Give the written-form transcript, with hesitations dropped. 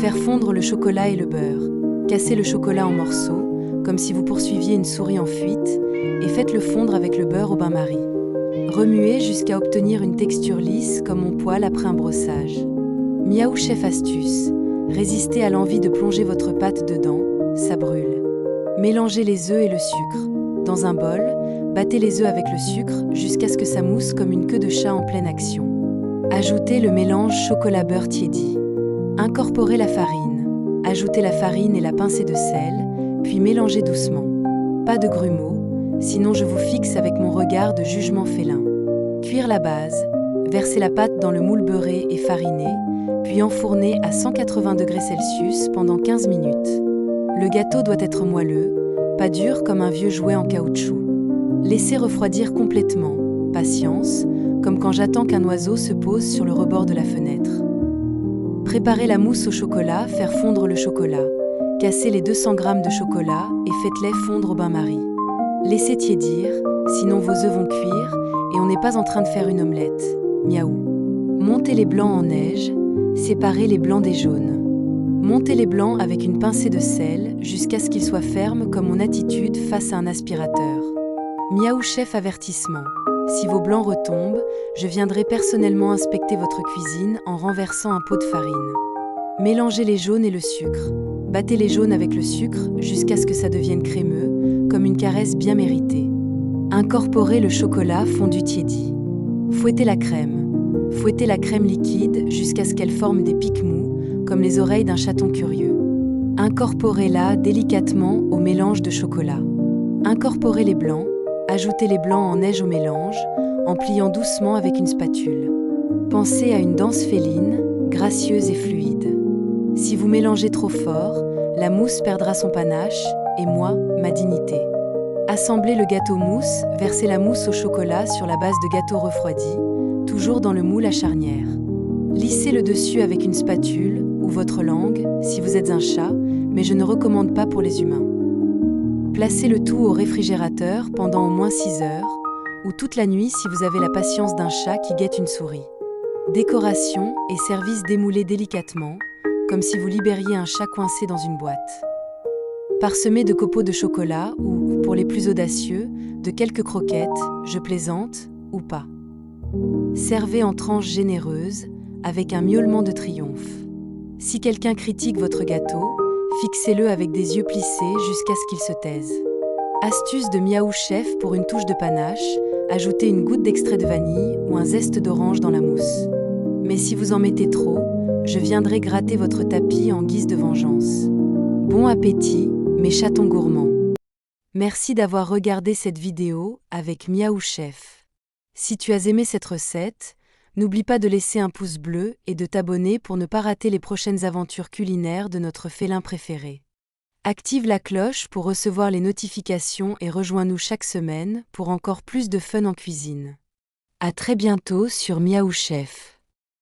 Faire fondre le chocolat et le beurre. Cassez le chocolat en morceaux, comme si vous poursuiviez une souris en fuite, et faites-le fondre avec le beurre au bain-marie. Remuez jusqu'à obtenir une texture lisse comme mon poêle après un brossage. Miaou Chef astuce. Résistez à l'envie de plonger votre pâte dedans, ça brûle. Mélangez les œufs et le sucre. Dans un bol, battez les œufs avec le sucre jusqu'à ce que ça mousse comme une queue de chat en pleine action. Ajoutez le mélange chocolat-beurre tiédi. Incorporez la farine. Ajoutez la farine et la pincée de sel, puis mélangez doucement. Pas de grumeaux, sinon je vous fixe avec mon regard de jugement félin. Cuire la base. Versez la pâte dans le moule beurré et fariné, puis enfourner à 180 degrés Celsius pendant 15 minutes. Le gâteau doit être moelleux, pas dur comme un vieux jouet en caoutchouc. Laissez refroidir complètement, patience, comme quand j'attends qu'un oiseau se pose sur le rebord de la fenêtre. Préparez la mousse au chocolat, faire fondre le chocolat. Cassez les 200 g de chocolat et faites-les fondre au bain-marie. Laissez tiédir, sinon vos œufs vont cuire et on n'est pas en train de faire une omelette. Miaou. Montez les blancs en neige, séparez les blancs des jaunes. Montez les blancs avec une pincée de sel jusqu'à ce qu'ils soient fermes comme mon attitude face à un aspirateur. Miaou Chef avertissement. Si vos blancs retombent, je viendrai personnellement inspecter votre cuisine en renversant un pot de farine. Mélangez les jaunes et le sucre. Battez les jaunes avec le sucre jusqu'à ce que ça devienne crémeux, comme une caresse bien méritée. Incorporez le chocolat fondu tiédi. Fouettez la crème. Fouettez la crème liquide jusqu'à ce qu'elle forme des pics mous, comme les oreilles d'un chaton curieux. Incorporez-la délicatement au mélange de chocolat. Incorporez les blancs, ajoutez les blancs en neige au mélange, en pliant doucement avec une spatule. Pensez à une danse féline, gracieuse et fluide. Si vous mélangez trop fort, la mousse perdra son panache, et moi, ma dignité. Assemblez le gâteau mousse, versez la mousse au chocolat sur la base de gâteau refroidi, toujours dans le moule à charnière. Lissez le dessus avec une spatule ou votre langue, si vous êtes un chat, mais je ne recommande pas pour les humains. Placez le tout au réfrigérateur pendant au moins 6 heures, ou toute la nuit si vous avez la patience d'un chat qui guette une souris. Décoration et service démoulés délicatement, comme si vous libériez un chat coincé dans une boîte. Parsemé de copeaux de chocolat ou, pour les plus audacieux, de quelques croquettes, je plaisante, ou pas. Servez en tranches généreuses, avec un miaulement de triomphe. Si quelqu'un critique votre gâteau, fixez-le avec des yeux plissés jusqu'à ce qu'il se taise. Astuce de Miaou Chef pour une touche de panache, ajoutez une goutte d'extrait de vanille ou un zeste d'orange dans la mousse. Mais si vous en mettez trop, je viendrai gratter votre tapis en guise de vengeance. Bon appétit, mes chatons gourmands. Merci d'avoir regardé cette vidéo avec Miaou Chef. Si tu as aimé cette recette, n'oublie pas de laisser un pouce bleu et de t'abonner pour ne pas rater les prochaines aventures culinaires de notre félin préféré. Active la cloche pour recevoir les notifications et rejoins-nous chaque semaine pour encore plus de fun en cuisine. À très bientôt sur Miaou Chef.